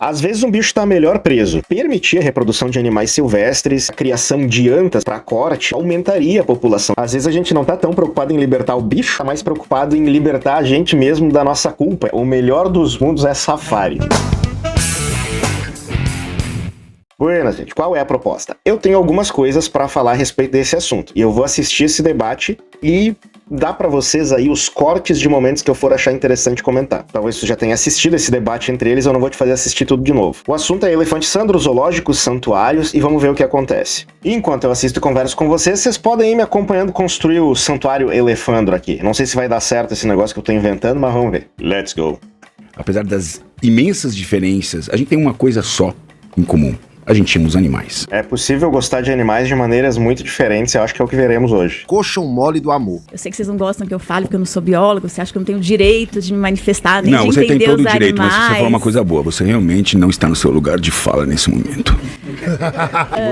Às vezes um bicho está melhor preso. Permitir a reprodução de animais silvestres, a criação de antas para corte, aumentaria a população. Às vezes a gente não tá tão preocupado em libertar o bicho, tá mais preocupado em libertar a gente mesmo da nossa culpa. O melhor dos mundos é safari. Buenas, gente. Qual é a proposta? Eu tenho algumas coisas para falar a respeito desse assunto. E eu vou assistir esse debate e dar para vocês aí os cortes de momentos que eu for achar interessante comentar. Talvez você já tenha assistido esse debate entre eles, eu não vou te fazer assistir tudo de novo. O assunto é Elefante Sandro, zoológicos, santuários, e vamos ver o que acontece. E enquanto eu assisto e converso com vocês, vocês podem ir me acompanhando construir o santuário Elefandro aqui. Não sei se vai dar certo esse negócio que eu tô inventando, mas vamos ver. Let's go! Apesar das imensas diferenças, a gente tem uma coisa só em comum. A gente ama os animais. É possível gostar de animais de maneiras muito diferentes, eu acho que é o que veremos hoje. Colchão mole do amor. Eu sei que vocês não gostam que eu fale, porque eu não sou biólogo, você acha que eu não tenho o direito de me manifestar, nem não, de você entender tem todo os o direito, animais. mas você falou uma coisa boa, você realmente não está no seu lugar de fala nesse momento.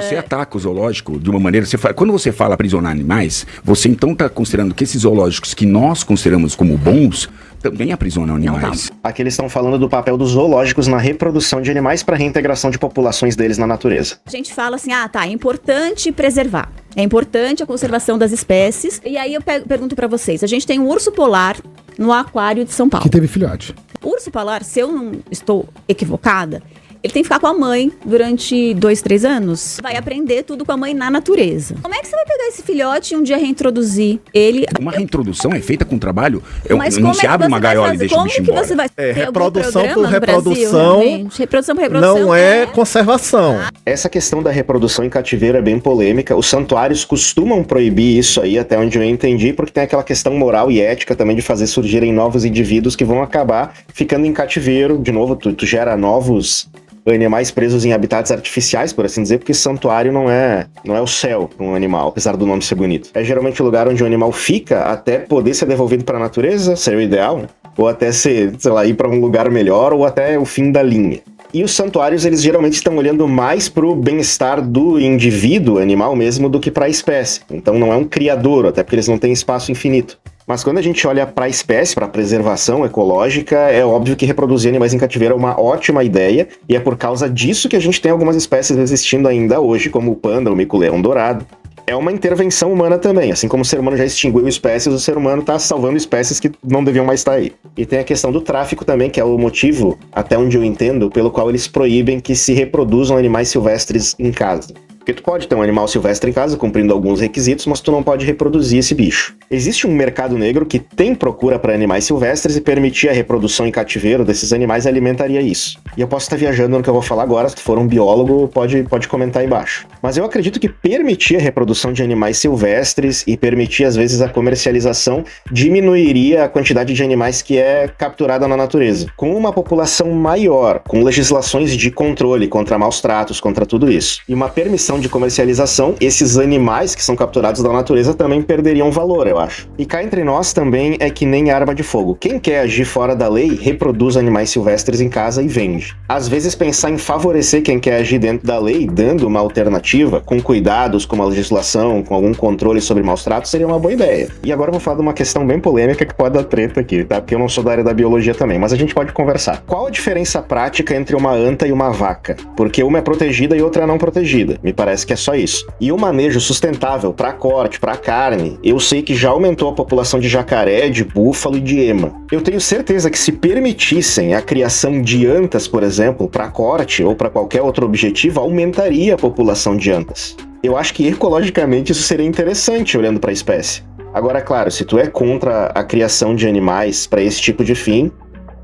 Você ataca o zoológico de uma maneira... Quando você fala aprisionar animais, você então está considerando que esses zoológicos que nós consideramos como bons também aprisionam animais. Não. Aqui eles estão falando do papel dos zoológicos na reprodução de animais para reintegração de populações deles na natureza. A gente fala assim, é importante preservar. É importante a conservação das espécies. E aí eu pergunto para vocês, a gente tem um urso polar no aquário de São Paulo. Que teve filhote. O urso polar, se eu não estou equivocada, ele tem que ficar com a mãe durante 2, 3 anos. Vai aprender tudo com a mãe na natureza. Como é que você vai pegar esse filhote e um dia reintroduzir ele? Uma reintrodução é feita com trabalho? Mas não se abre uma gaiola e deixa o bicho embora. Como que você vai ter reprodução algum por reprodução, reprodução, reprodução por reprodução não é conservação. Essa questão da reprodução em cativeiro é bem polêmica. Os santuários costumam proibir isso aí, até onde eu entendi, porque tem aquela questão moral e ética também de fazer surgirem novos indivíduos que vão acabar ficando em cativeiro. De novo, tu gera novos animais presos em habitats artificiais, por assim dizer, porque santuário não é o céu para um animal, apesar do nome ser bonito. É geralmente o lugar onde o animal fica até poder ser devolvido para a natureza, seria o ideal, né? Ou até ser, ir para um lugar melhor, ou até o fim da linha. E os santuários, eles geralmente estão olhando mais para o bem-estar do indivíduo, animal mesmo, do que para a espécie. Então não é um criadouro, até porque eles não têm espaço infinito. Mas quando a gente olha para a espécie, para a preservação ecológica, é óbvio que reproduzir animais em cativeiro é uma ótima ideia, e é por causa disso que a gente tem algumas espécies existindo ainda hoje, como o panda, o mico-leão dourado. É uma intervenção humana também, assim como o ser humano já extinguiu espécies, o ser humano está salvando espécies que não deviam mais estar aí. E tem a questão do tráfico também, que é o motivo, até onde eu entendo, pelo qual eles proíbem que se reproduzam animais silvestres em casa. Porque tu pode ter um animal silvestre em casa, cumprindo alguns requisitos, mas tu não pode reproduzir esse bicho. Existe um mercado negro que tem procura para animais silvestres e permitir a reprodução em cativeiro desses animais alimentaria isso. E eu posso estar viajando no que eu vou falar agora, se tu for um biólogo, pode comentar aí embaixo. Mas eu acredito que permitir a reprodução de animais silvestres e permitir, às vezes, a comercialização diminuiria a quantidade de animais que é capturada na natureza. Com uma população maior, com legislações de controle contra maus tratos, contra tudo isso, e uma permissão de comercialização, esses animais que são capturados da natureza também perderiam valor, eu acho. E cá entre nós também é que nem arma de fogo. Quem quer agir fora da lei, reproduz animais silvestres em casa e vende. Às vezes pensar em favorecer quem quer agir dentro da lei, dando uma alternativa, com cuidados, com uma legislação, com algum controle sobre maus tratos, seria uma boa ideia. E agora eu vou falar de uma questão bem polêmica que pode dar treta aqui, tá? Porque eu não sou da área da biologia também, mas a gente pode conversar. Qual a diferença prática entre uma anta e uma vaca? Porque uma é protegida e outra é não protegida. Me parece que é só isso. E o manejo sustentável para corte, para carne, eu sei que já aumentou a população de jacaré, de búfalo e de ema. Eu tenho certeza que se permitissem a criação de antas, por exemplo, para corte ou para qualquer outro objetivo, aumentaria a população de antas. Eu acho que ecologicamente isso seria interessante olhando para a espécie. Agora, claro, se tu é contra a criação de animais para esse tipo de fim,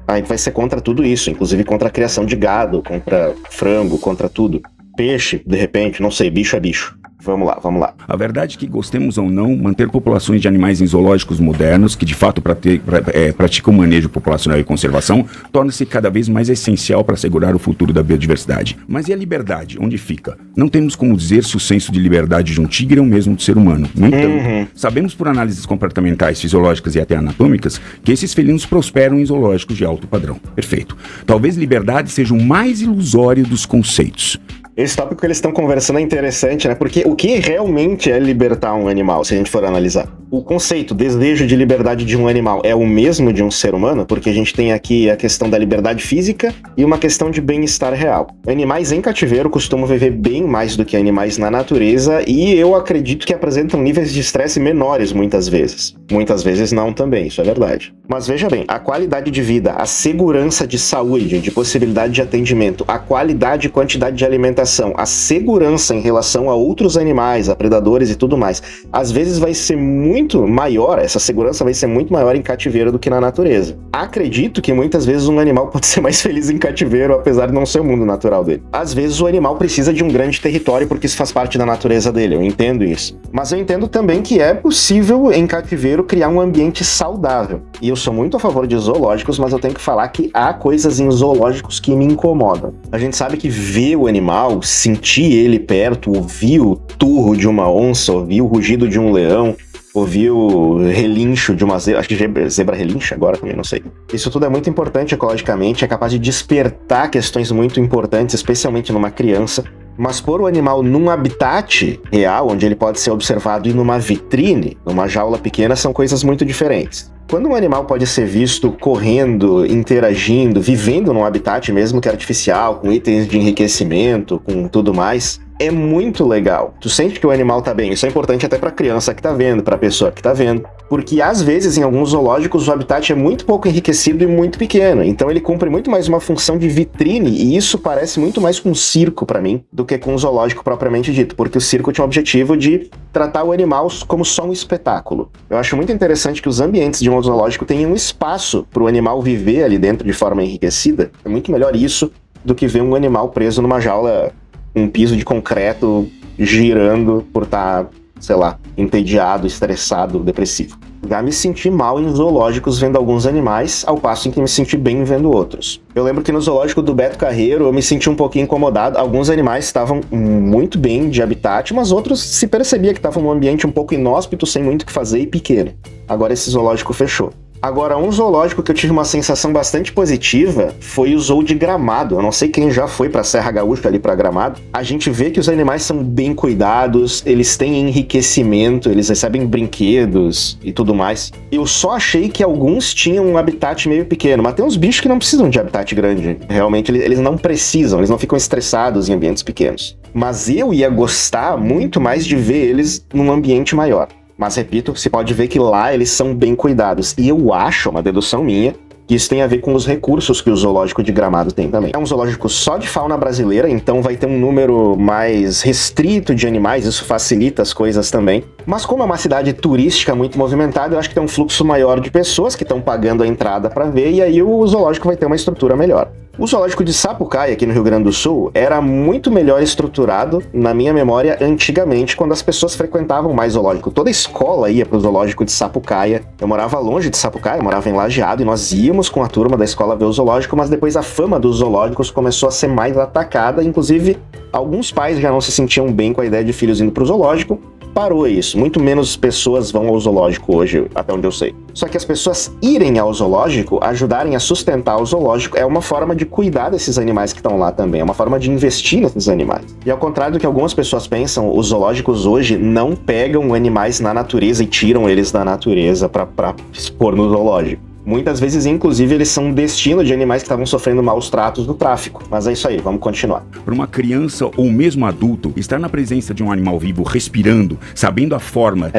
a gente vai ser contra tudo isso, inclusive contra a criação de gado, contra frango, contra tudo. Peixe, de repente, não sei, bicho é bicho. Vamos lá. A verdade é que, gostemos ou não, manter populações de animais em zoológicos modernos, que de fato praticam manejo populacional e conservação, torna-se cada vez mais essencial para assegurar o futuro da biodiversidade. Mas e a liberdade? Onde fica? Não temos como dizer se o senso de liberdade de um tigre é o mesmo do ser humano. No entanto, sabemos por análises comportamentais, fisiológicas e até anatômicas, que esses felinos prosperam em zoológicos de alto padrão. Perfeito. Talvez liberdade seja o mais ilusório dos conceitos. Esse tópico que eles estão conversando é interessante, né? Porque o que realmente é libertar um animal, se a gente for analisar? O conceito, desejo de liberdade de um animal é o mesmo de um ser humano? Porque a gente tem aqui a questão da liberdade física e uma questão de bem-estar real. Animais em cativeiro costumam viver bem mais do que animais na natureza e eu acredito que apresentam níveis de estresse menores muitas vezes. Muitas vezes não também, isso é verdade. Mas veja bem, a qualidade de vida, a segurança de saúde, de possibilidade de atendimento, a qualidade e quantidade de alimentação, a segurança em relação a outros animais, a predadores e tudo mais, às vezes vai ser muito maior, essa segurança vai ser muito maior em cativeiro do que na natureza. Acredito que muitas vezes um animal pode ser mais feliz em cativeiro, apesar de não ser o mundo natural dele. Às vezes o animal precisa de um grande território porque isso faz parte da natureza dele, eu entendo isso. Mas eu entendo também que é possível em cativeiro criar um ambiente saudável. E eu sou muito a favor de zoológicos, mas eu tenho que falar que há coisas em zoológicos que me incomodam. A gente sabe que ver o animal, sentir ele perto, ouvir o turro de uma onça, ouvir o rugido de um leão, ouvir o relincho de uma zebra, acho que zebra relincha agora também, não sei. Isso tudo é muito importante ecologicamente, é capaz de despertar questões muito importantes, especialmente numa criança. Mas pôr o animal num habitat real, onde ele pode ser observado, e numa vitrine, numa jaula pequena, são coisas muito diferentes. Quando um animal pode ser visto correndo, interagindo, vivendo num habitat mesmo que artificial, com itens de enriquecimento, com tudo mais, é muito legal. Tu sente que o animal tá bem. Isso é importante até pra criança que tá vendo, pra pessoa que tá vendo. Porque às vezes em alguns zoológicos o habitat é muito pouco enriquecido e muito pequeno. Então ele cumpre muito mais uma função de vitrine e isso parece muito mais com um circo pra mim do que com um zoológico propriamente dito. Porque o circo tinha o objetivo de tratar o animal como só um espetáculo. Eu acho muito interessante que os ambientes de um zoológico tenham um espaço pro animal viver ali dentro de forma enriquecida. É muito melhor isso do que ver um animal preso numa jaula, um piso de concreto girando por estar, sei lá, entediado, estressado, depressivo. Já me senti mal em zoológicos vendo alguns animais, ao passo em que me senti bem vendo outros. Eu lembro que no zoológico do Beto Carreiro eu me senti um pouquinho incomodado. Alguns animais estavam muito bem de habitat, mas outros se percebia que estavam num ambiente um pouco inóspito, sem muito o que fazer e pequeno. Agora esse zoológico fechou. Agora, um zoológico que eu tive uma sensação bastante positiva foi o Zoo de Gramado. Eu não sei quem já foi pra Serra Gaúcha ali pra Gramado. A gente vê que os animais são bem cuidados, eles têm enriquecimento, eles recebem brinquedos e tudo mais. Eu só achei que alguns tinham um habitat meio pequeno, mas tem uns bichos que não precisam de habitat grande. Realmente, eles não precisam, eles não ficam estressados em ambientes pequenos. Mas eu ia gostar muito mais de ver eles num ambiente maior. Mas, repito, se pode ver que lá eles são bem cuidados. E eu acho, uma dedução minha, que isso tem a ver com os recursos que o zoológico de Gramado tem também. É um zoológico só de fauna brasileira, então vai ter um número mais restrito de animais, isso facilita as coisas também. Mas como é uma cidade turística muito movimentada, eu acho que tem um fluxo maior de pessoas que estão pagando a entrada para ver, e aí o zoológico vai ter uma estrutura melhor. O zoológico de Sapucaia, aqui no Rio Grande do Sul, era muito melhor estruturado, na minha memória, antigamente, quando as pessoas frequentavam mais zoológico. Toda a escola ia pro zoológico de Sapucaia. Eu morava longe de Sapucaia, eu morava em Lajeado, e nós íamos com a turma da escola ver o zoológico, mas depois a fama dos zoológicos começou a ser mais atacada, inclusive alguns pais já não se sentiam bem com a ideia de filhos indo pro zoológico. Parou isso. Muito menos pessoas vão ao zoológico hoje, até onde eu sei. Só que as pessoas irem ao zoológico, ajudarem a sustentar o zoológico, é uma forma de cuidar desses animais que estão lá também. É uma forma de investir nesses animais. E ao contrário do que algumas pessoas pensam, os zoológicos hoje não pegam animais na natureza e tiram eles da natureza para expor no zoológico. Muitas vezes, inclusive, eles são um destino de animais que estavam sofrendo maus tratos no tráfico. Mas é isso aí, vamos continuar. Para uma criança ou mesmo adulto, estar na presença de um animal vivo, respirando, sabendo a forma,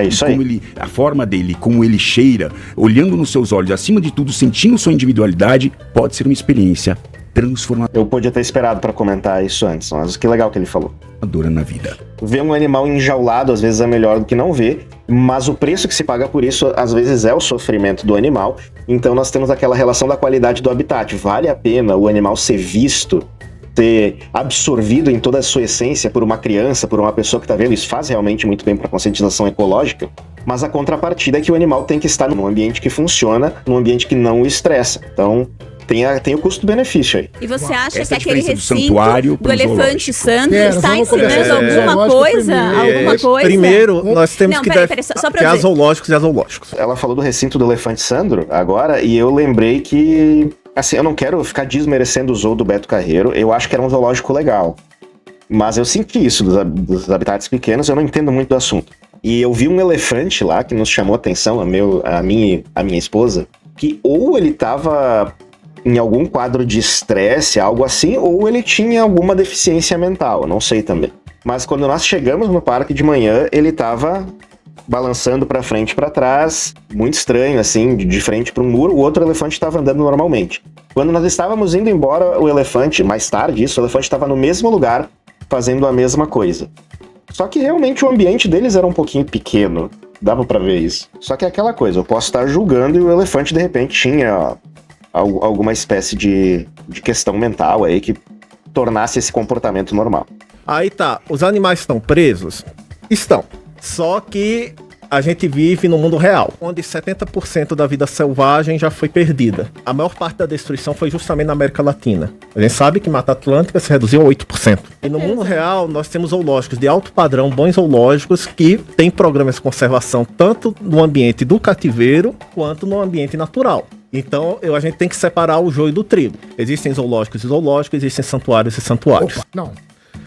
a forma dele, como ele cheira, olhando nos seus olhos, acima de tudo, sentindo sua individualidade, pode ser uma experiência transformadora. Eu podia ter esperado para comentar isso antes, mas que legal que ele falou. Na vida. Ver um animal enjaulado às vezes é melhor do que não ver, mas o preço que se paga por isso às vezes é o sofrimento do animal. Então nós temos aquela relação da qualidade do habitat. Vale a pena o animal ser visto, ser absorvido em toda a sua essência por uma criança, por uma pessoa que está vendo. Isso faz realmente muito bem para a conscientização ecológica. Mas a contrapartida é que o animal tem que estar num ambiente que funciona, num ambiente que não o estressa. Então tem o custo-benefício aí. E você acha Essa que aquele recinto do elefante Sandro está ensinando alguma coisa? Alguma coisa? Primeiro, nós temos que só pra ter zoológicos e azoológicos. Ela falou do recinto do elefante Sandro agora, e eu lembrei que, assim, eu não quero ficar desmerecendo o zoo do Beto Carreiro, eu acho que era um zoológico legal. Mas eu senti isso dos habitats pequenos, eu não entendo muito do assunto. E eu vi um elefante lá que nos chamou a atenção, a minha esposa, que ou ele tava em algum quadro de estresse, algo assim, ou ele tinha alguma deficiência mental, não sei também. Mas quando nós chegamos no parque de manhã, ele tava balançando pra frente e pra trás, muito estranho, assim, de frente para um muro, o outro elefante estava andando normalmente. Quando nós estávamos indo embora, o elefante, mais tarde isso, o elefante estava no mesmo lugar, fazendo a mesma coisa. Só que realmente o ambiente deles era um pouquinho pequeno, dava pra ver isso. Só que é aquela coisa, eu posso estar julgando e o elefante de repente tinha alguma espécie de questão mental aí que tornasse esse comportamento normal. Aí tá, os animais estão presos? Estão. Só que a gente vive no mundo real, onde 70% da vida selvagem já foi perdida. A maior parte da destruição foi justamente na América Latina. A gente sabe que Mata Atlântica se reduziu a 8%. E no mundo real, nós temos zoológicos de alto padrão, bons zoológicos, que têm programas de conservação tanto no ambiente do cativeiro, quanto no ambiente natural. Então, a gente tem que separar o joio do trigo. Existem zoológicos e zoológicos, existem santuários e santuários. Opa, não.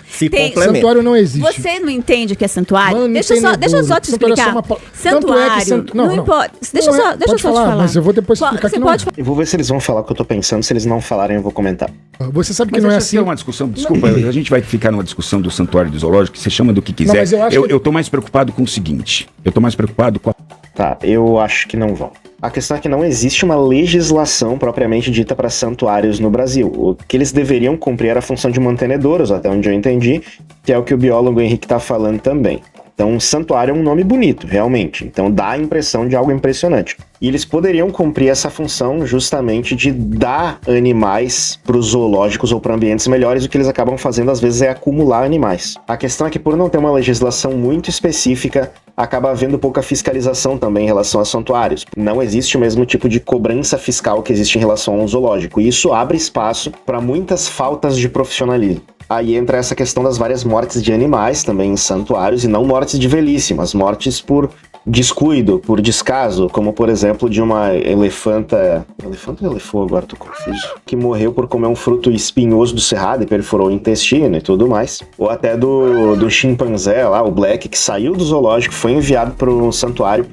Se complementam. Santuário não existe. Você não entende o que é santuário? Mano, deixa eu só te explicar. Santuário, não importa. Deixa eu só te falar. Mas eu vou depois explicar que não é. Eu vou ver se eles vão falar o que eu tô pensando, se eles não falarem eu vou comentar. Você sabe que Mas não é essa assim. é uma discussão, desculpa, a gente vai ficar numa discussão do santuário do zoológico, você chama do que quiser. Não, mas eu acho que- eu tô mais preocupado com o seguinte, eu tô mais preocupado com a... Tá, eu acho que não vão. A questão é que não existe uma legislação propriamente dita para santuários no Brasil. O que eles deveriam cumprir era a função de mantenedores, até onde eu entendi, que é o que o biólogo Henrique está falando também. Então, um santuário é um nome bonito, realmente. Então, dá a impressão de algo impressionante. E eles poderiam cumprir essa função justamente de dar animais para os zoológicos ou para ambientes melhores. O que eles acabam fazendo, às vezes, é acumular animais. A questão é que, por não ter uma legislação muito específica, acaba havendo pouca fiscalização também em relação a santuários. Não existe o mesmo tipo de cobrança fiscal que existe em relação a um zoológico. E isso abre espaço para muitas faltas de profissionalismo. Aí entra essa questão das várias mortes de animais também em santuários, e não mortes de velhice, mas mortes por descuido, por descaso, como por exemplo de uma elefanta... Elefanta ou elefou? Agora tô confuso. Que morreu por comer um fruto espinhoso do cerrado e perfurou o intestino e tudo mais. Ou até do chimpanzé lá, o Black, que saiu do zoológico, foi enviado para um santuário,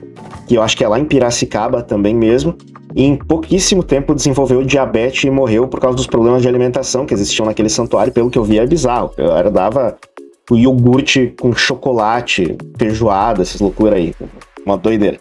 que eu acho que é lá em Piracicaba também mesmo, e em pouquíssimo tempo desenvolveu diabetes e morreu por causa dos problemas de alimentação que existiam naquele santuário. Pelo que eu vi, é bizarro. Eu dava o iogurte com chocolate, feijoada, essas loucuras aí. Uma doideira.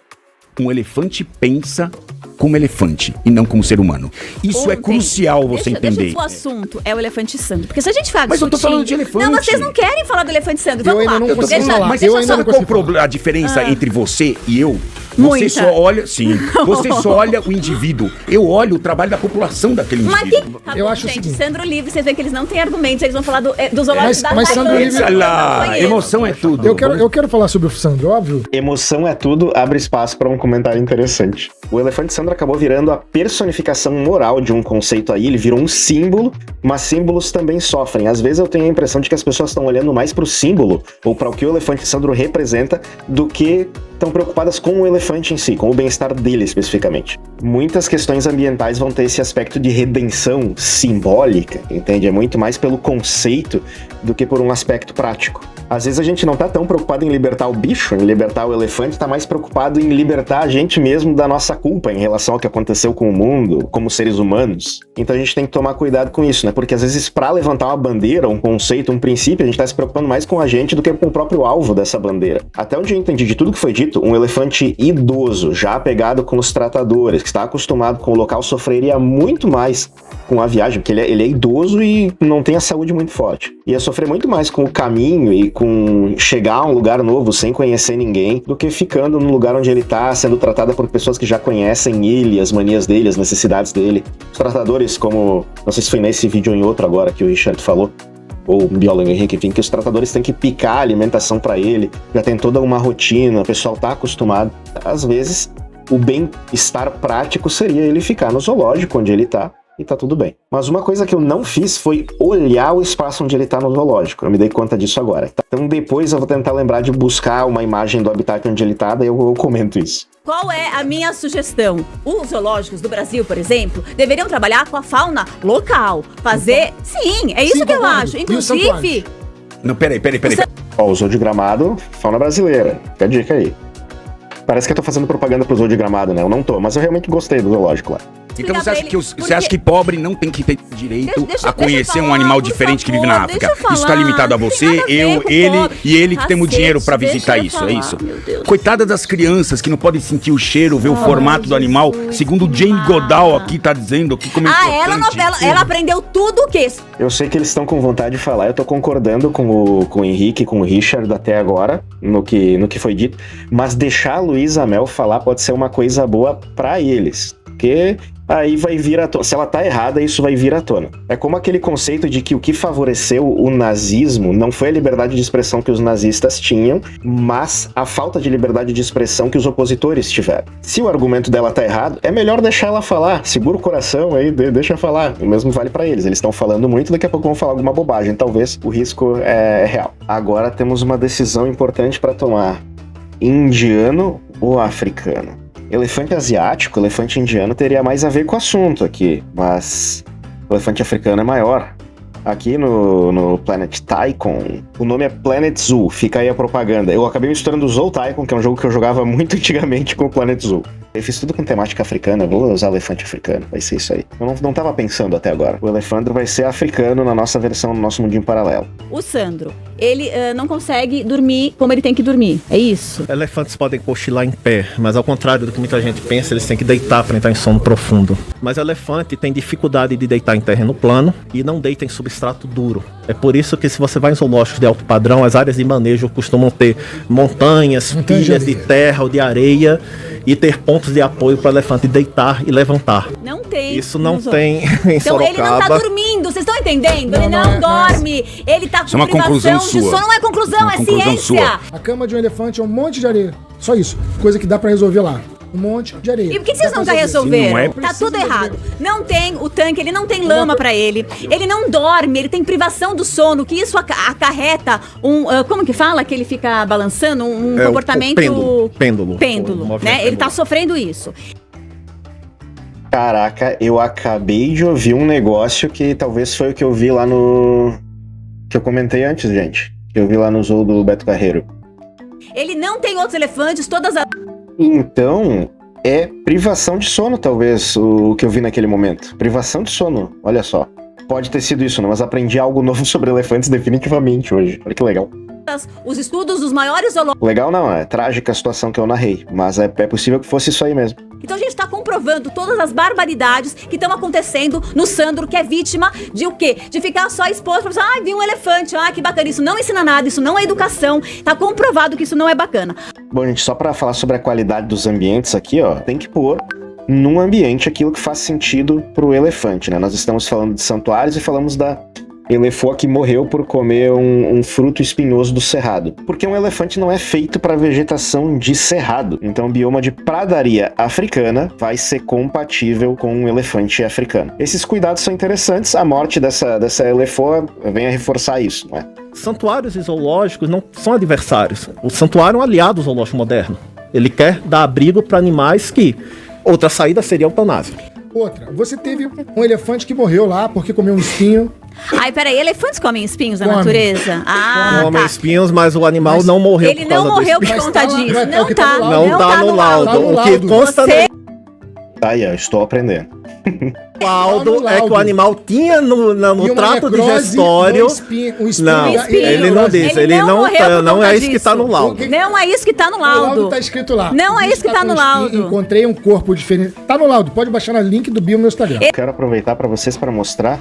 Um elefante pensa como elefante e não como ser humano. Isso é crucial você entender. Deixa o assunto é o elefante Sandro. Porque se a gente fala Mas eu tô falando de elefante. Não, vocês não querem falar do elefante Sandro. Vamos ainda lá. não consigo falar. Mas Eu deixa ainda só não qual consigo a diferença entre você e eu? Você Muita. só olha, sim, você só olha o indivíduo. Eu olho o trabalho da população daquele Mas indivíduo. que... Tá Eu bom, acho o gente, seguinte. Sandro Livre, vocês veem que eles não têm argumentos, eles vão falar do zoológico da mas Sandro Tailândia. Livre- Olha lá, emoção é tudo. Eu quero falar sobre o Sandro, óbvio. Emoção é tudo, abre espaço para um comentário interessante. O elefante Sandro acabou virando a personificação moral de um conceito aí, ele virou um símbolo, mas símbolos também sofrem. Às vezes eu tenho a impressão de que as pessoas estão olhando mais pro símbolo, ou para o que o elefante Sandro representa, do que estão preocupadas com o elefante em si, com o bem-estar dele especificamente. Muitas questões ambientais vão ter esse aspecto de redenção simbólica, entende? É muito mais pelo conceito do que por um aspecto prático. Às vezes a gente não tá tão preocupado em libertar o bicho, em libertar o elefante, tá mais preocupado em libertar a gente mesmo da nossa culpa em relação ao que aconteceu com o mundo, como seres humanos. Então a gente tem que tomar cuidado com isso, né? Porque às vezes pra levantar uma bandeira, um conceito, um princípio, a gente tá se preocupando mais com a gente do que com o próprio alvo dessa bandeira. Até onde eu entendi de tudo que foi dito, um elefante idoso, já apegado com os tratadores, que está acostumado com o local, sofreria muito mais com a viagem, porque ele é idoso e não tem a saúde muito forte. Ia sofrer muito mais com o caminho e com chegar a um lugar novo sem conhecer ninguém, do que ficando no lugar onde ele tá, sendo tratado por pessoas que já conhecem ele, as manias dele, as necessidades dele. Os tratadores, como, não sei se foi nesse vídeo ou em outro agora que o Richard falou, ou o biólogo Henrique, enfim, que os tratadores têm que picar a alimentação para ele, já tem toda uma rotina, o pessoal tá acostumado. Às vezes, o bem-estar prático seria ele ficar no zoológico onde ele tá, e tá tudo bem. Mas uma coisa que eu não fiz foi olhar o espaço onde ele tá no zoológico. Eu me dei conta disso agora. Então depois eu vou tentar lembrar de buscar uma imagem do habitat onde ele tá, daí eu comento isso. Qual é a minha sugestão? Os zoológicos do Brasil, por exemplo, deveriam trabalhar com a fauna local. Fazer... Sim, é isso Sim, que eu concordo. acho. E os Inclusive... santuários? Não, peraí. Ó, o Zoo de Gramado, fauna brasileira. Fica a dica aí. Parece que eu tô fazendo propaganda pro Zoo de Gramado, né? Eu não tô, mas eu realmente gostei do zoológico lá. Então você acha que pobre não tem que ter direito a conhecer um animal diferente que vive na África? Isso tá limitado a você, ele que temos dinheiro pra visitar isso, é isso? Coitada das crianças que não podem sentir o cheiro, ver o formato do animal, segundo o Jane Goodall aqui tá dizendo aqui como é importante. Ela aprendeu tudo o que? Eu sei que eles estão com vontade de falar, eu tô concordando com o Henrique, com o Richard até agora, no que foi dito, mas deixar a Luísa Mel falar pode ser uma coisa boa pra eles, porque aí vai vir à tona. Se ela tá errada, isso vai vir à tona. É como aquele conceito de que o que favoreceu o nazismo não foi a liberdade de expressão que os nazistas tinham, mas a falta de liberdade de expressão que os opositores tiveram. Se o argumento dela tá errado, é melhor deixar ela falar. Segura o coração aí, deixa falar. O mesmo vale pra eles. Eles estão falando muito, daqui a pouco vão falar alguma bobagem. Talvez o risco é real. Agora temos uma decisão importante pra tomar. Indiano ou africano? Elefante asiático, elefante indiano teria mais a ver com o assunto aqui, mas o elefante africano é maior. Aqui no Planet Tycoon, o nome é Planet Zoo, fica aí a propaganda. Eu acabei misturando o Zoo Tycoon, que é um jogo que eu jogava muito antigamente, com o Planet Zoo. Eu fiz tudo com temática africana, vou usar elefante africano, vai ser isso aí. Eu não tava pensando até agora. O elefandro vai ser africano na nossa versão, no nosso mundinho paralelo. O Sandro, ele não consegue dormir como ele tem que dormir, é isso? Elefantes podem cochilar em pé, mas ao contrário do que muita gente pensa, eles têm que deitar para entrar em sono profundo. Mas elefante tem dificuldade de deitar em terreno plano e não deita em substrato duro. É por isso que se você vai em zoológicos de alto padrão, as áreas de manejo costumam ter montanhas, pilhas de terra ou de areia e ter pontos de apoio para o elefante deitar e levantar. Não tem. Isso não tem em então Sorocaba. Ele não tá dormindo, vocês estão entendendo? Ele não dorme, ele tá com privação de sono. Não é conclusão, é ciência. A cama de um elefante é um monte de areia. Só isso. Coisa que dá pra resolver lá. Um monte de areia. E por que vocês não resolveram? Não é? Tá tudo errado. Não tem o tanque, ele não tem lama pra ele. Ele não dorme, ele tem privação do sono, que isso acarreta como que fala? Que ele fica balançando um comportamento... Pêndulo, né? Ele tá sofrendo isso. Caraca, eu acabei de ouvir um negócio que talvez foi o que eu vi lá no... que eu comentei antes, gente. Que eu vi lá no zoo do Beto Carreiro. Ele não tem outros elefantes, todas as... Então, é privação de sono, talvez, o que eu vi naquele momento. Privação de sono, olha só. Pode ter sido isso, né? Mas aprendi algo novo sobre elefantes definitivamente hoje. Olha que legal. Os estudos dos maiores zoológicos... Legal não, é trágica a situação que eu narrei, mas é possível que fosse isso aí mesmo. Então a gente tá comprovando todas as barbaridades que estão acontecendo no Sandro, que é vítima de o quê? De ficar só exposto pra pessoa, vi um elefante, que bacana. Isso não ensina nada, isso não é educação. Tá comprovado que isso não é bacana. Bom, gente, só pra falar sobre a qualidade dos ambientes aqui, ó, tem que pôr num ambiente aquilo que faz sentido pro elefante, né? Nós estamos falando de santuários e falamos da elefante que morreu por comer um fruto espinhoso do cerrado. Porque um elefante não é feito para vegetação de cerrado. Então o bioma de pradaria africana vai ser compatível com um elefante africano. Esses cuidados são interessantes. A morte dessa elefante vem a reforçar isso, não é? Santuários e zoológicos não são adversários. O santuário é um aliado do zoológico moderno. Ele quer dar abrigo para animais que... Outra saída seria a eutanásia. Outra, você teve um elefante que morreu lá porque comeu um espinho. Ai, peraí, elefantes comem espinhos na natureza? Comem espinhos, mas o animal não morreu por causa disso. Ele não morreu por conta disso. Não tá no laudo. O que consta Aí, eu estou aprendendo. O laudo é que o animal tinha no trato digestório. Não, ele não disse. Ele não é isso que tá no laudo. Não é isso que tá no laudo. O laudo tá escrito lá. Não é isso que tá no laudo. Encontrei um corpo diferente. Tá no laudo. Pode baixar no link do bio no meu Instagram. Eu quero aproveitar para vocês para mostrar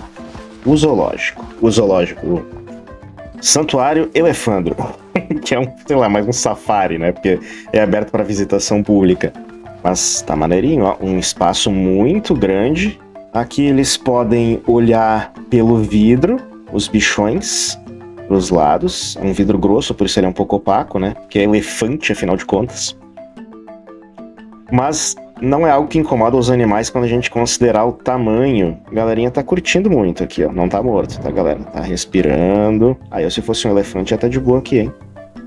o zoológico. O Santuário Elefandro. Que é mais um safari, né? Porque é aberto para visitação pública. Mas tá maneirinho, ó. Um espaço muito grande. Aqui eles podem olhar pelo vidro, os bichões, pros lados. É um vidro grosso, por isso ele é um pouco opaco, né? Que é elefante, afinal de contas. Mas não é algo que incomoda os animais quando a gente considerar o tamanho. A galerinha tá curtindo muito aqui, ó. Não tá morto, tá, galera? Tá respirando. Aí, se fosse um elefante, ia tá de boa aqui, hein?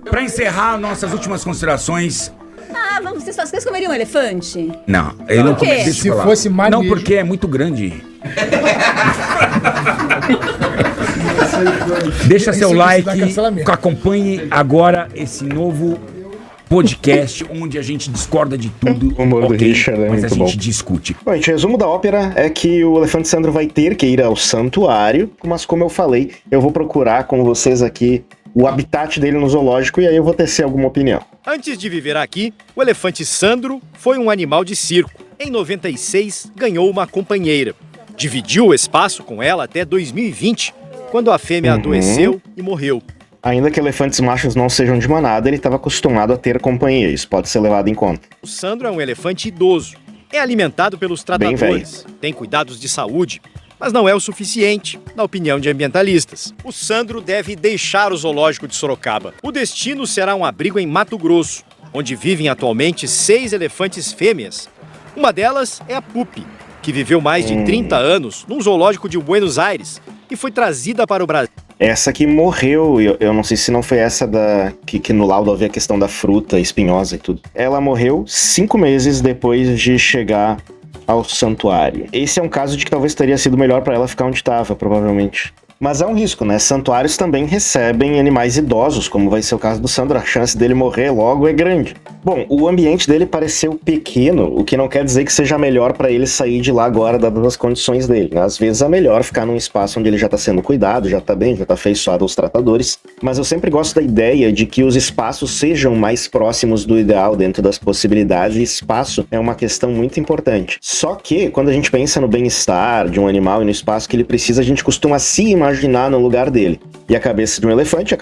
Pra encerrar nossas últimas considerações... Vocês comeriam um elefante? Não, ele não comeria. Se fosse manejo. Não, porque é muito grande. Deixa seu Isso like, dá cancelamento. acompanhe agora esse novo podcast onde a gente discorda de tudo. O humor do Richard é mas muito a bom. gente discute. Bom, gente, o resumo da ópera é que o Elefante Sandro vai ter que ir ao santuário, mas como eu falei, eu vou procurar com vocês aqui o habitat dele no zoológico e aí eu vou tecer alguma opinião. Antes de viver aqui, o elefante Sandro foi um animal de circo. Em 96, ganhou uma companheira. Dividiu o espaço com ela até 2020, quando a fêmea adoeceu e morreu. Ainda que elefantes machos não sejam de manada, ele estava acostumado a ter companhia, isso pode ser levado em conta. O Sandro é um elefante idoso. É alimentado pelos tratadores, tem cuidados de saúde, mas não é o suficiente, na opinião de ambientalistas. O Sandro deve deixar o zoológico de Sorocaba. O destino será um abrigo em Mato Grosso, onde vivem atualmente 6 elefantes fêmeas. Uma delas é a Pupi, que viveu mais de 30 anos num zoológico de Buenos Aires e foi trazida para o Brasil. Essa que morreu, eu não sei se não foi essa que no laudo havia a questão da fruta espinhosa e tudo. Ela morreu 5 meses depois de chegar ao santuário. Esse é um caso de que talvez teria sido melhor para ela ficar onde estava, provavelmente. Mas é um risco, né? Santuários também recebem animais idosos, como vai ser o caso do Sandro. A chance dele morrer logo é grande. Bom, o ambiente dele pareceu pequeno, o que não quer dizer que seja melhor para ele sair de lá agora, dadas as condições dele. Às vezes é melhor ficar num espaço onde ele já está sendo cuidado, já está bem, já está afeiçoado aos tratadores. Mas eu sempre gosto da ideia de que os espaços sejam mais próximos do ideal dentro das possibilidades, e espaço é uma questão muito importante. Só que, quando a gente pensa no bem-estar de um animal e no espaço que ele precisa, a gente costuma se imaginar no lugar dele. E a cabeça de um elefante,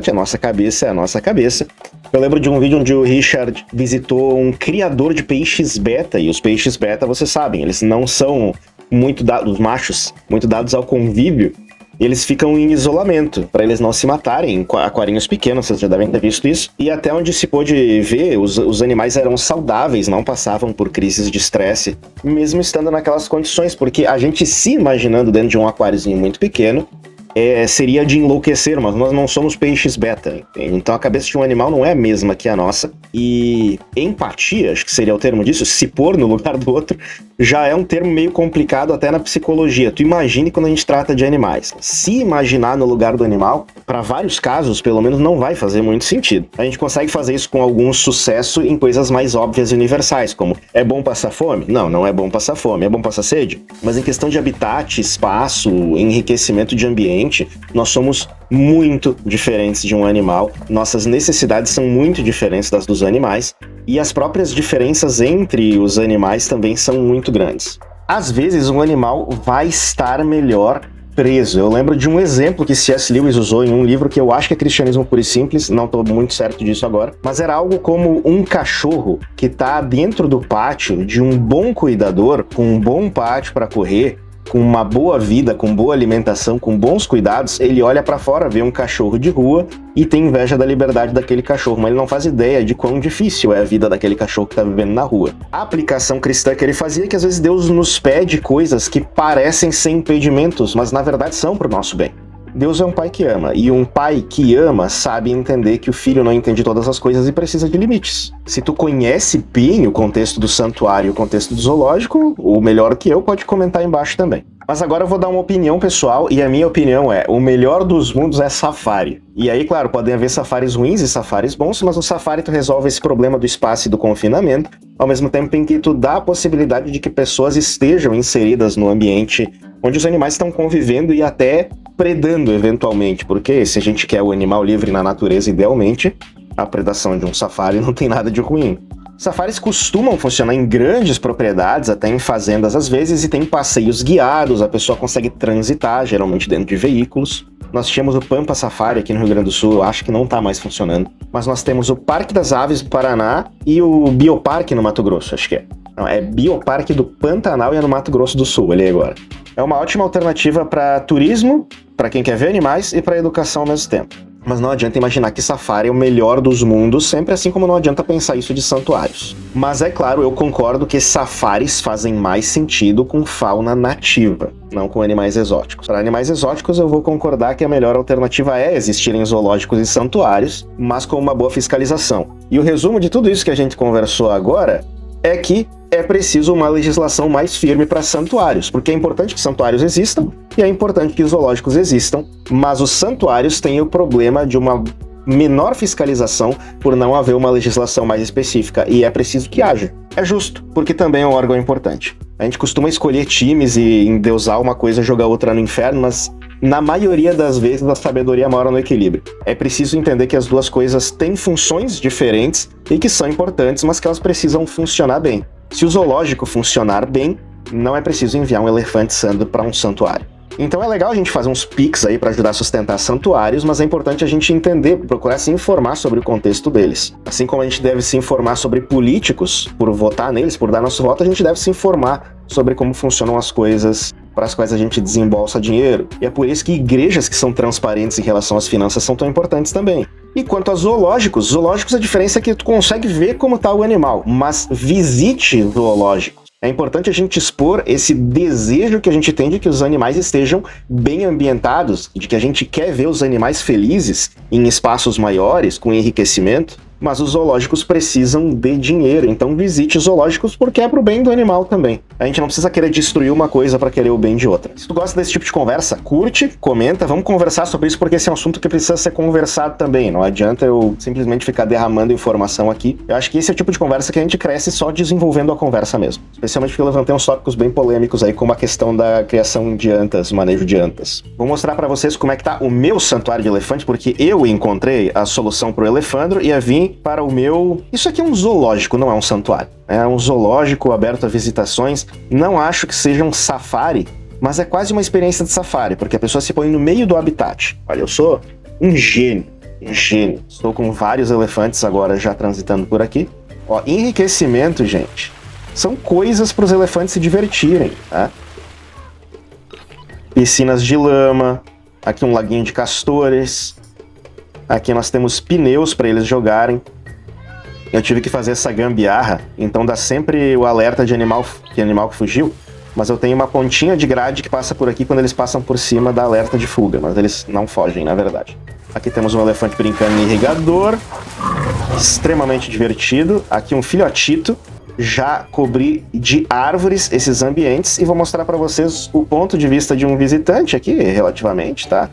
a nossa cabeça é a nossa cabeça. Eu lembro de um vídeo onde o Richard visitou um criador de peixes beta, e os peixes beta, vocês sabem, eles não são muito dados, os machos, muito dados ao convívio, eles ficam em isolamento, para eles não se matarem, em aquarinhos pequenos, vocês já devem ter visto isso. E até onde se pôde ver, os animais eram saudáveis, não passavam por crises de estresse, mesmo estando naquelas condições, porque a gente se imaginando dentro de um aquáriozinho muito pequeno, seria de enlouquecer, mas nós não somos peixes beta, entende? Então a cabeça de um animal não é a mesma que a nossa, e empatia, acho que seria o termo disso, se pôr no lugar do outro, já é um termo meio complicado até na psicologia. Tu imagine quando a gente trata de animais. Se imaginar no lugar do animal, para vários casos, pelo menos, não vai fazer muito sentido. A gente consegue fazer isso com algum sucesso em coisas mais óbvias e universais, como é bom passar fome? Não, não é bom passar fome. É bom passar sede? Mas em questão de habitat, espaço, enriquecimento de ambiente, nós somos muito diferentes de um animal. Nossas necessidades são muito diferentes das dos animais. E as próprias diferenças entre os animais também são muito grandes. Às vezes, um animal vai estar melhor preso. Eu lembro de um exemplo que C.S. Lewis usou em um livro que eu acho que é Cristianismo Puro e Simples, não estou muito certo disso agora, mas era algo como um cachorro que está dentro do pátio de um bom cuidador, com um bom pátio para correr, com uma boa vida, com boa alimentação, com bons cuidados. Ele olha pra fora, vê um cachorro de rua e tem inveja da liberdade daquele cachorro, mas ele não faz ideia de quão difícil é a vida daquele cachorro que tá vivendo na rua. A aplicação cristã que ele fazia é que às vezes Deus nos pede coisas que parecem ser impedimentos, mas na verdade são pro nosso bem. Deus é um pai que ama, e um pai que ama sabe entender que o filho não entende todas as coisas e precisa de limites. Se tu conhece bem o contexto do santuário e o contexto do zoológico, o melhor que eu pode comentar embaixo também. Mas agora eu vou dar uma opinião pessoal, e a minha opinião é: o melhor dos mundos é safari. E aí, claro, podem haver safaris ruins e safaris bons, mas no safari tu resolve esse problema do espaço e do confinamento, ao mesmo tempo em que tu dá a possibilidade de que pessoas estejam inseridas no ambiente onde os animais estão convivendo e até predando eventualmente, porque se a gente quer o animal livre na natureza, idealmente, a predação de um safari não tem nada de ruim. Safaris costumam funcionar em grandes propriedades, até em fazendas às vezes, e tem passeios guiados, a pessoa consegue transitar, geralmente dentro de veículos. Nós tínhamos o Pampa Safari aqui no Rio Grande do Sul, eu acho que não está mais funcionando. Mas nós temos o Parque das Aves do Paraná e o Bioparque no Mato Grosso, acho que é. Não, é Bioparque do Pantanal e é no Mato Grosso do Sul, ali agora. É uma ótima alternativa para turismo, para quem quer ver animais e para educação ao mesmo tempo. Mas não adianta imaginar que safari é o melhor dos mundos, sempre, assim como não adianta pensar isso de santuários. Mas é claro, eu concordo que safaris fazem mais sentido com fauna nativa, não com animais exóticos. Para animais exóticos eu vou concordar que a melhor alternativa é existirem zoológicos e santuários, mas com uma boa fiscalização. E o resumo de tudo isso que a gente conversou agora é que é preciso uma legislação mais firme para santuários, porque é importante que santuários existam e é importante que zoológicos existam, mas os santuários têm o problema de uma menor fiscalização por não haver uma legislação mais específica, e é preciso que haja. É justo, porque também é um órgão importante. A gente costuma escolher times e endeusar uma coisa e jogar outra no inferno, mas na maioria das vezes a sabedoria mora no equilíbrio. É preciso entender que as duas coisas têm funções diferentes e que são importantes, mas que elas precisam funcionar bem. Se o zoológico funcionar bem, não é preciso enviar um elefante sandro para um santuário. Então é legal a gente fazer uns pics aí para ajudar a sustentar santuários, mas é importante a gente entender, procurar se informar sobre o contexto deles. Assim como a gente deve se informar sobre políticos, por votar neles, por dar nosso voto, a gente deve se informar sobre como funcionam as coisas para as quais a gente desembolsa dinheiro. E é por isso que igrejas que são transparentes em relação às finanças são tão importantes também. E quanto a zoológicos, a diferença é que tu consegue ver como está o animal, mas visite zoológicos. É importante a gente expor esse desejo que a gente tem de que os animais estejam bem ambientados, de que a gente quer ver os animais felizes em espaços maiores, com enriquecimento, mas os zoológicos precisam de dinheiro, então visite os zoológicos porque é pro bem do animal também. A gente não precisa querer destruir uma coisa para querer o bem de outra. Se tu gosta desse tipo de conversa, curte, comenta, vamos conversar sobre isso porque esse é um assunto que precisa ser conversado também. Não adianta eu simplesmente ficar derramando informação aqui. Eu acho que esse é o tipo de conversa que a gente cresce só desenvolvendo a conversa mesmo. Especialmente porque eu levantei uns tópicos bem polêmicos aí, como a questão da criação de antas, manejo de antas. Vou mostrar para vocês como é que tá o meu santuário de elefante, porque eu encontrei a solução pro elefandro e vim para o meu... Isso aqui é um zoológico, não é um santuário. É um zoológico aberto a visitações. Não acho que seja um safari, mas é quase uma experiência de safari, porque a pessoa se põe no meio do habitat. Olha, eu sou um gênio. Estou com vários elefantes agora já transitando por aqui. Ó, enriquecimento, gente, são coisas para os elefantes se divertirem, tá? Piscinas de lama, aqui um laguinho de castores, aqui nós temos pneus para eles jogarem. Eu tive que fazer essa gambiarra, então dá sempre o alerta de animal que fugiu, mas eu tenho uma pontinha de grade que passa por aqui, quando eles passam por cima dá alerta de fuga, mas eles não fogem, na verdade. Aqui temos um elefante brincando no irrigador, extremamente divertido. Aqui um filhotito. Já cobri de árvores esses ambientes e vou mostrar para vocês o ponto de vista de um visitante aqui, relativamente, tá?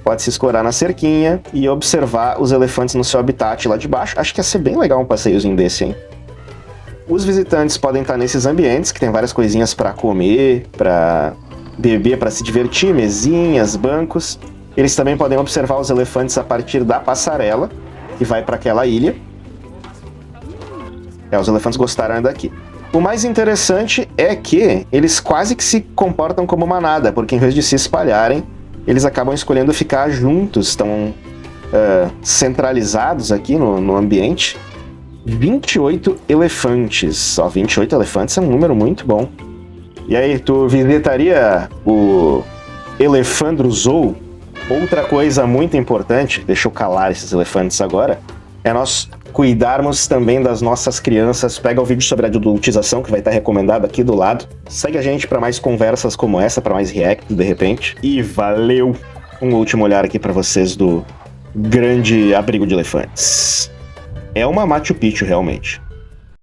Pode se escorar na cerquinha e observar os elefantes no seu habitat lá de baixo. Acho que ia ser bem legal um passeiozinho desse, hein? Os visitantes podem estar nesses ambientes, que tem várias coisinhas para comer, para beber, para se divertir, mesinhas, bancos. Eles também podem observar os elefantes a partir da passarela, que vai para aquela ilha. Os elefantes gostaram daqui. O mais interessante é que eles quase que se comportam como manada, porque em vez de se espalharem, eles acabam escolhendo ficar juntos, estão centralizados aqui no ambiente. 28 elefantes. Ó, 28 elefantes é um número muito bom. E aí, tu visitaria o Elefandro Zoo? Outra coisa muito importante, deixa eu calar esses elefantes agora, é nós cuidarmos também das nossas crianças. Pega o vídeo sobre a adultização, que vai estar recomendado aqui do lado. Segue a gente para mais conversas como essa, para mais reacts de repente. E valeu! Um último olhar aqui para vocês do grande abrigo de elefantes. É uma Machu Picchu, realmente.